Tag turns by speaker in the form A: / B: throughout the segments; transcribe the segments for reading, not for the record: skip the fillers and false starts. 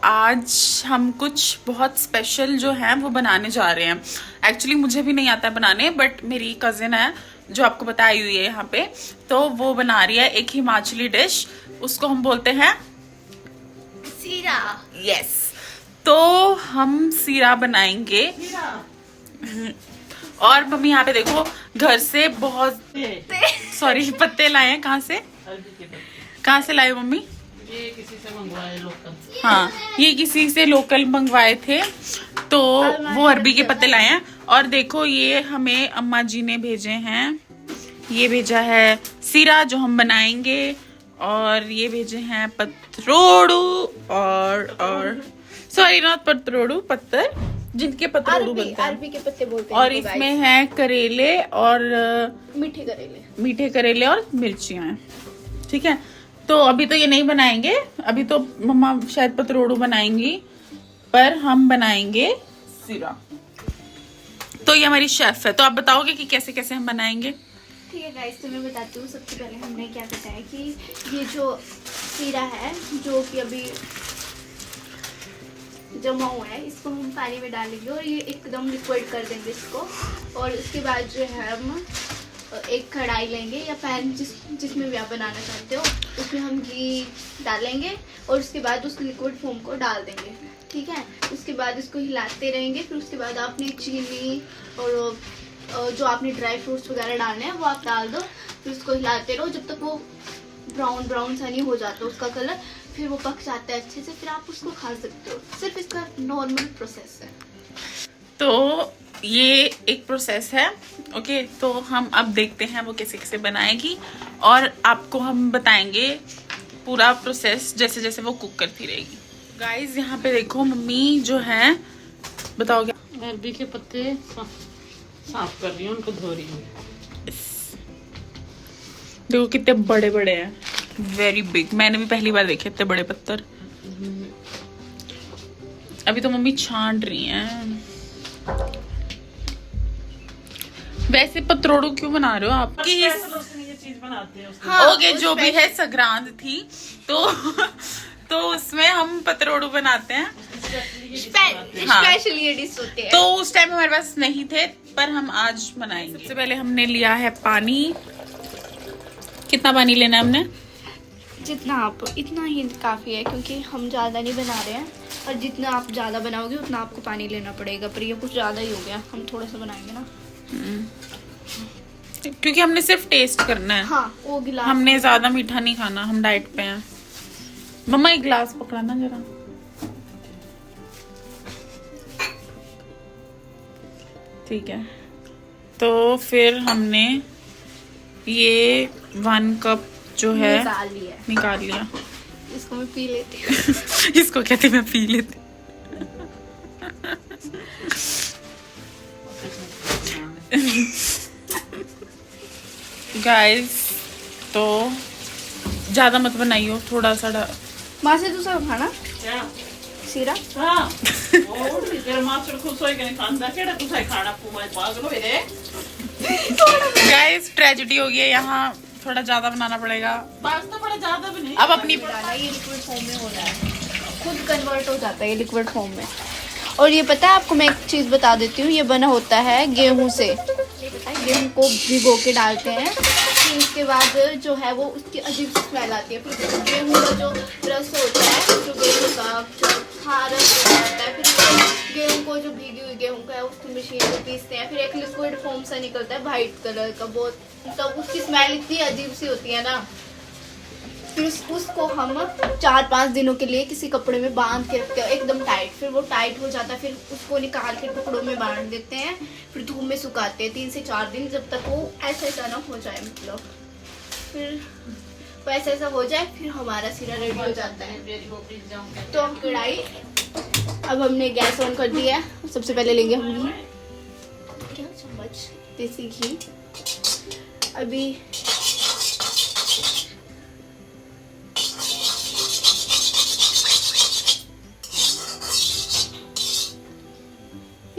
A: आज हम कुछ बहुत स्पेशल जो है वो बनाने जा रहे हैं। एक्चुअली मुझे भी नहीं आता है बनाने, बट मेरी कजिन है जो आपको बताई हुई है यहाँ पे, तो वो बना रही है एक हिमाचली डिश, उसको हम बोलते हैं
B: सीरा।
A: यस। तो हम सीरा बनाएंगे। और मम्मी यहाँ पे देखो घर से बहुत पत्ते लाए हैं। कहाँ से लाए मम्मी?
C: ये किसी से मंगवाए लोकल।
A: हाँ, ये किसी से लोकल मंगवाए थे, तो वो अरबी के पत्ते लाए हैं। और देखो ये हमें अम्मा जी ने भेजे हैं, ये भेजा है सीरा जो हम बनाएंगे, और ये भेजे हैं पतरोड़ू और सॉरी नॉट पतरोड़ू, पत्तर जिनके पतरोड़ू बनते हैं,
B: अरबी के पत्ते बोलते हैं।
A: और इसमें है करेले और
B: मीठे
A: करेले और मिर्चियाँ हैं। ठीक है, तो अभी तो ये नहीं बनाएंगे, अभी तो मम्मा शायद पतरोड़ू बनाएंगी, पर हम बनाएंगे सीरा। तो ये हमारी शेफ है, तो आप बताओगे कि कैसे कैसे हम बनाएंगे?
B: ठीक है गाइस, तो मैं बताती हूँ। सबसे पहले हमने क्या करना है कि ये जो सीरा है जो कि अभी जमा हुआ है, इसको हम पानी में डालेंगे और ये एकदम लिक्विड कर देंगे इसको। और उसके बाद जो है हम एक कढ़ाई लेंगे या पैन जिसमें भी आप बनाना चाहते हो, उसमें हम घी डालेंगे और उसके बाद उस लिक्विड फोम को डाल देंगे। ठीक है, उसके बाद इसको हिलाते रहेंगे। फिर उसके बाद आपने चीनी और जो आपने ड्राई फ्रूट्स वगैरह डालने हैं वो आप डाल दो। फिर उसको हिलाते रहो जब तक वो ब्राउन सा नहीं हो जाता उसका कलर, फिर वो पक जाता है अच्छे से, फिर आप उसको खा सकते हो। सिर्फ इसका नॉर्मल प्रोसेस है।
A: तो ये एक प्रोसेस है। ओके, तो हम अब देखते हैं वो कैसे कैसे बनाएगी, और आपको हम बताएंगे पूरा प्रोसेस जैसे जैसे वो कुक करती रहेगी। गाइस यहाँ पे देखो मम्मी जो है, बताओ क्या?
C: अरबी के पत्ते साफ कर रही हूँ, उनको धो रही हूँ।
A: देखो कितने बड़े बड़े हैं, वेरी बिग। मैंने भी पहली बार देखे इतने बड़े पत्थर। अभी तो मम्मी छान रही हैं। वैसे पतरोड़ू क्यों बना रहे हो आप?
C: ये चीज बनाते हैं उसको।
A: हाँ, ओके, जो भी है संक्रांत थी तो उसमें हम पतरोड़ू बनाते हैं।
B: स्पेशल ये डिश होते हैं।
A: तो उस टाइम हमारे पास नहीं थे, पर हम आज बनाएंगे। सबसे पहले हमने लिया है पानी। कितना पानी लेना है हमने?
B: जितना आप, इतना ही काफ़ी है, क्योंकि हम ज़्यादा नहीं बना रहे हैं। और जितना आप ज़्यादा बनाओगे उतना आपको पानी लेना पड़ेगा, पर ये कुछ ज़्यादा ही हो गया। हम थोड़ा सा बनाएंगे ना,
A: क्योंकि हमने सिर्फ टेस्ट करना है।
B: हाँ, वो गिलास
A: हमने ज्यादा मीठा नहीं खाना, हम डाइट पे हैं। मम्मा एक गिलास पकड़ाना जरा। ठीक है, तो फिर हमने ये 1 कप जो है निकाल लिया।
B: इसको मैं पी लेती हूँ।
A: इसको कहते मैं पी लेती। गाइस, तो ज्यादा मत बनाइयो, थोड़ा सा
B: माँ से दूसरा खाना
C: क्या?
B: सीरा।
C: हाँ, और तेरा मास्टर खुश होएगा नहीं खांदा केड़ा तुसा खाना पुमा पागल होए रे।
A: गाइस, ट्रेजेडी हो गई है यहाँ, थोड़ा ज्यादा बनाना पड़ेगा।
C: बात तो बड़ा ज्यादा भी नहीं।
A: अब अपनी
B: डाला, ये लिक्विड फॉर्म में हो रहा है, खुद कन्वर्ट हो जाता है ये लिक्विड फॉर्म में। और ये पता है आपको, मैं एक चीज़ बता देती हूँ, ये बना होता है गेहूं से। ये पता है, गेहूं को भिगो के डालते हैं, फिर उसके बाद जो है वो उसकी अजीब सी स्मेल आती है। फिर गेहूं का जो रस होता है, जो गेहूं का जो रस होता है, फिर गेहूं को जो भीगी हुई गेहूं का है उसको मशीन में पीसते हैं, फिर एक लिक्विड फॉर्म सा निकलता है वाइट कलर का, बहुत, तो उसकी स्मेल इतनी अजीब सी होती है ना। फिर उसको हम 4-5 दिनों के लिए किसी कपड़े में बांध के रखते हैं एकदम टाइट। फिर वो टाइट हो जाता है, फिर उसको निकाल के टुकड़ों में बांध देते हैं, फिर धूप में सुखाते हैं 3 से 4 दिन, जब तक वो ऐसा ना हो जाए। मतलब फिर वो ऐसा हो जाए, फिर हमारा सीरा रेडी हो जाता है। तो हम कढ़ाई, अब हमने गैस ऑन कर दिया है। सबसे पहले लेंगे हम क्या चम्मच देसी घी। अभी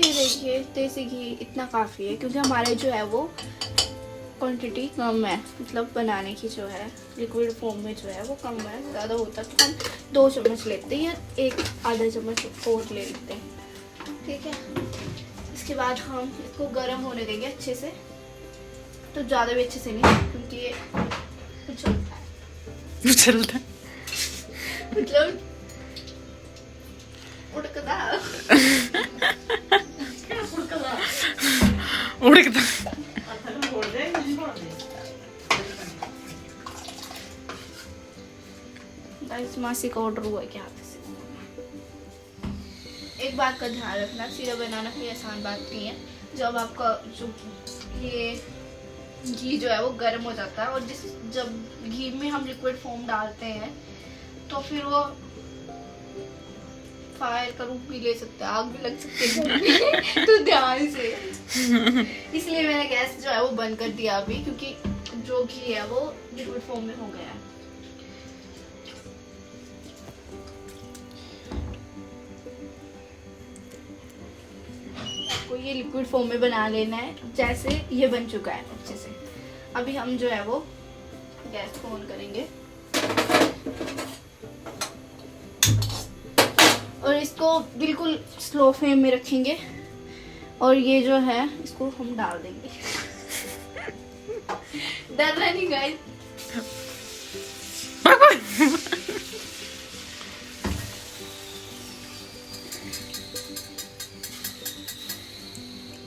B: देखिए, देसी घी इतना काफ़ी है, क्योंकि हमारे जो है वो क्वांटिटी कम है, मतलब बनाने की जो है लिक्विड फॉर्म में जो है वो कम है। ज़्यादा होता तो हम 2 चम्मच लेते हैं या 1 आधा चम्मच और ले लेते हैं। ठीक है, इसके बाद हम इसको गर्म होने देंगे अच्छे से, तो ज़्यादा भी अच्छे से नहीं क्योंकि ये उछलता है।
A: चलता
B: मतलब उड़कता
A: उड़कता।
B: गाइस मासी का ऑर्डर हुआ है क्या हाथ से। एक बात का ध्यान रखना, सीरा बनाना कोई आसान बात नहीं है। जब आपका जो ये घी जो है वो गर्म हो जाता है, और जब घी में हम लिक्विड फॉर्म डालते हैं तो फिर वो फायर का रूप भी ले सकता है, आग भी लग सकती है तो ध्यान से। इसलिए मैंने गैस जो है वो बंद कर दिया अभी, क्योंकि जो घी है वो लिक्विड फॉर्म में हो गया है। आपको ये लिक्विड फॉर्म में बना लेना है, जैसे ये बन चुका है अच्छे से। अभी हम जो है वो गैस को ऑन करेंगे और इसको बिल्कुल स्लो फ्लेम में रखेंगे, और ये जो है इसको हम डाल देंगे। डरना नहीं गाइस।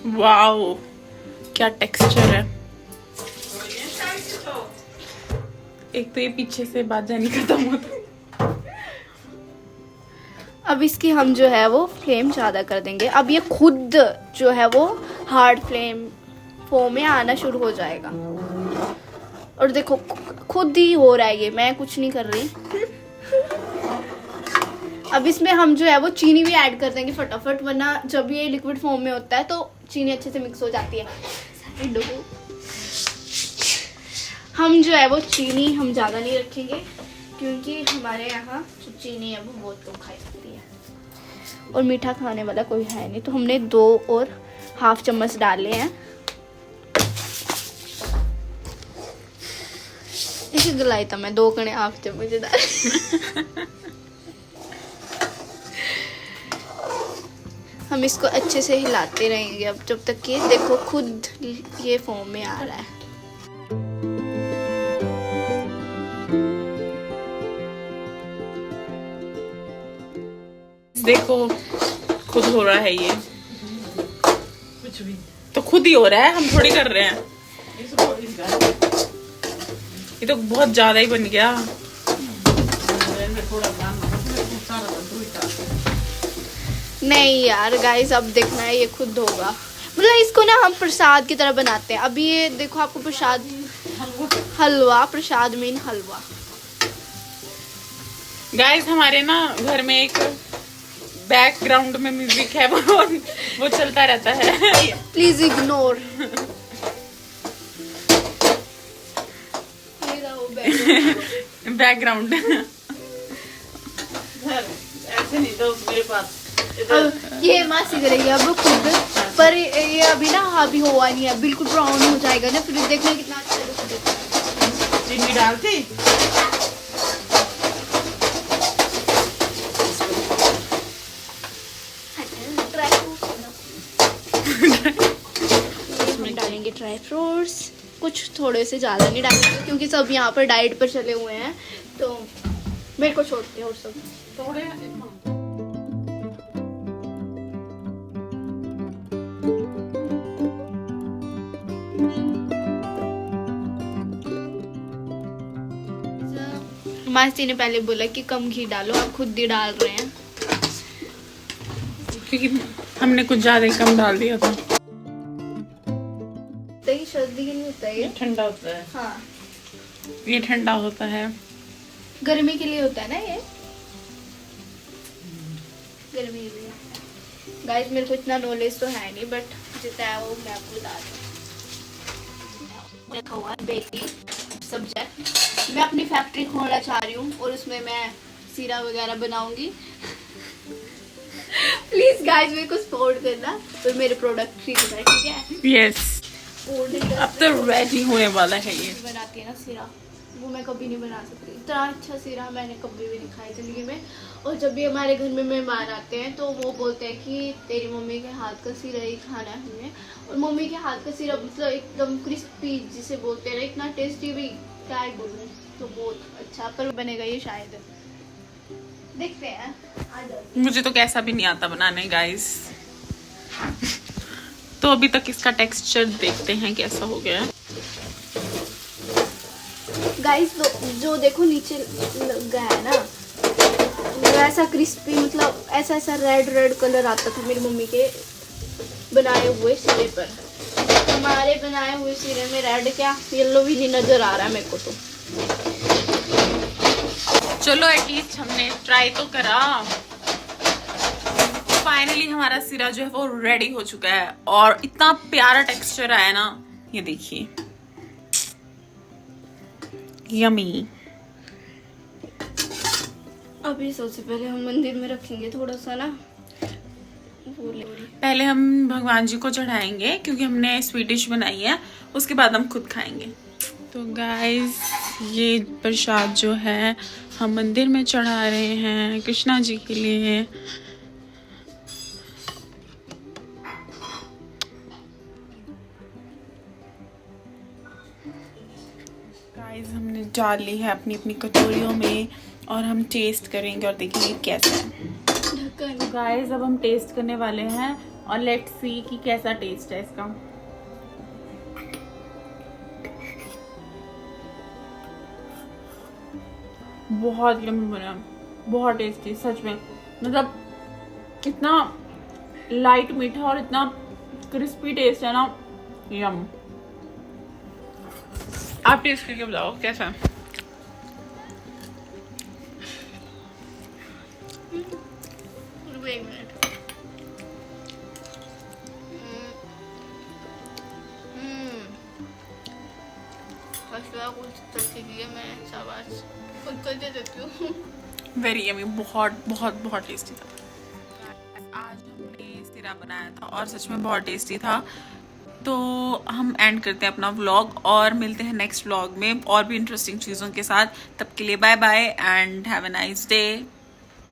A: वाओ, क्या टेक्सचर है। एक तो ये पीछे से बाजा नहीं खत्म होता।
B: अब इसकी हम जो है वो फ्लेम ज़्यादा कर देंगे। अब ये खुद जो है वो हार्ड फ्लेम फॉर्म में आना शुरू हो जाएगा, और देखो खुद ही हो रहा है ये, मैं कुछ नहीं कर रही। अब इसमें हम जो है वो चीनी भी ऐड कर देंगे फटाफट, वरना जब ये लिक्विड फॉर्म में होता है तो चीनी अच्छे से मिक्स हो जाती है। हम जो है वो चीनी हम ज़्यादा नहीं रखेंगे, क्योंकि हमारे यहाँ जो चीनी है वो बहुत कम खाई जाती है, और मीठा खाने वाला कोई है नहीं, तो हमने 2 और हाफ चम्मच डाले हैं। इसे गलाई था मैं 2 कणे हाफ चम्मच डाले। हम इसको अच्छे से हिलाते रहेंगे अब, जब तक कि देखो खुद ये फॉर्म में आ रहा है।
A: देखो खुद हो रहा है ये,
C: कुछ भी
A: तो खुद ही हो रहा है, हम थोड़ी कर रहे हैं।
C: इसको इस घर
A: ये तो बहुत ज्यादा ही बन गया।
C: में थोड़ा ध्यान रखना, सारा तो दूध का।
B: नहीं यार गाइस, अब देखना है ये खुद होगा। मतलब इसको ना हम प्रसाद की तरह बनाते हैं। अभी ये देखो आपको प्रसाद, हलवा, प्रसाद मीन हलवा।
A: गाइस हमारे ना घर में एक बैकग्राउंड में म्यूजिक है, वो चलता रहता है।
B: Please ignore.
A: बैकग्राउंड।
C: ऐसे नहीं तो मेरे पास
B: अब ये मासी करेगी अब खुद, पर ये अभी ना अभी हुआ नहीं है, बिल्कुल ब्राउन हो जाएगा ना, फिर देखना कितना अच्छा है।
C: चीनी डालती
B: इसमें डालेंगे ड्राई फ्रूट्स, कुछ थोड़े से ज़्यादा नहीं डालेंगे क्योंकि सब यहाँ पर डाइट पर चले हुए हैं, तो मेरे को छोड़ते हैं और सब
C: थोड़े।
B: मासी ने पहले बोला कि कम घी डालो, आप खुद ही डाल रहे हैं
A: क्योंकि हमने कुछ ज्यादा ही कम डाल दिया था।
B: दही सर्दी के लिए होता है ये।
C: ठंडा होता है।
B: हाँ,
A: ये ठंडा होता है,
B: गर्मी के लिए होता है ना ये, गर्मी के लिए। गाइस मेरे को इतना नॉलेज तो है नहीं, बट जितना है वो मैं आपको बता दूँ। देखा हुआ बेकिंग सब्जेक्ट, मैं अपनी फैक्ट्री खोलना चाह रही हूँ और उसमें मैं सीरा वगैरह बनाऊंगी। प्लीज गाइस मेरे को सपोर्ट करना और मेरे प्रोडक्ट खरीदना, ठीक है?
A: यस।
B: फूड
A: अब तो रेडी होने वाला है ये।
B: बनाती है ना सीरा, वो मैं कभी नहीं बना सकती। इतना अच्छा सीरा मैंने कभी भी नहीं खाया जिंदगी में। और जब भी हमारे घर में मेहमान आते हैं तो वो बोलते हैं कि तेरी मम्मी के हाथ का सीरा ही खाना है हमने। और मम्मी के हाथ का सीरा मतलब एकदम क्रिस्पी जिसे बोलते हैं ना, इतना टेस्टी भी क्या ही बोलूं। तो बहुत अच्छा पर बनेगा ये शायद, देखते हैं।
A: मुझे तो कैसा भी नहीं आता बनाने गाइस। तो अभी तक इसका टेक्सचर देखते हैं कैसा हो गया है।
B: गाइस जो देखो नीचे लग गया है ना, वैसा क्रिस्पी मतलब ऐसा ऐसा रेड कलर आता था मेरी मम्मी के बनाए हुए सिरे पर। हमारे बनाए हुए सिरे में रेड क्या येलो भी नहीं नजर आ रहा है मेरे को। तो
A: चलो एटलीस्ट हमने ट्राई तो करा। फाइनली हमारा सिरा जो है वो रेडी हो चुका है और इतना प्यारा टेक्सचर आया ना, ये देखिए, यमी।
B: अभी सबसे पहले हम मंदिर में रखेंगे थोड़ा सा ना,
A: पहले हम भगवान जी को चढ़ाएंगे क्योंकि हमने स्वीट डिश बनाई है, उसके बाद हम खुद खाएंगे। तो गाइस ये प्रसाद जो है हम मंदिर में चढ़ा रहे हैं कृष्णा जी के लिए। गाइस हमने डाल ली है अपनी अपनी कटोरियों में और हम टेस्ट करेंगे और देखेंगे कैसा है। तो गाइस अब हम टेस्ट करने वाले हैं और लेट्स सी कि कैसा टेस्ट है इसका। बहुत यम्मी बना, बहुत टेस्टी सच में। मतलब इतना लाइट मीठा और इतना क्रिस्पी टेस्ट है ना, यम। आप टेस्ट करके बताओ कैसा है।
B: एक मिनट।
A: वेरी यमी, बहुत बहुत बहुत टेस्टी था। आज हमने सिरा बनाया था और सच में बहुत टेस्टी था। तो हम एंड करते हैं अपना व्लॉग और मिलते हैं नेक्स्ट व्लॉग में और भी इंटरेस्टिंग चीज़ों के साथ। तब के लिए bye bye and have a nice day.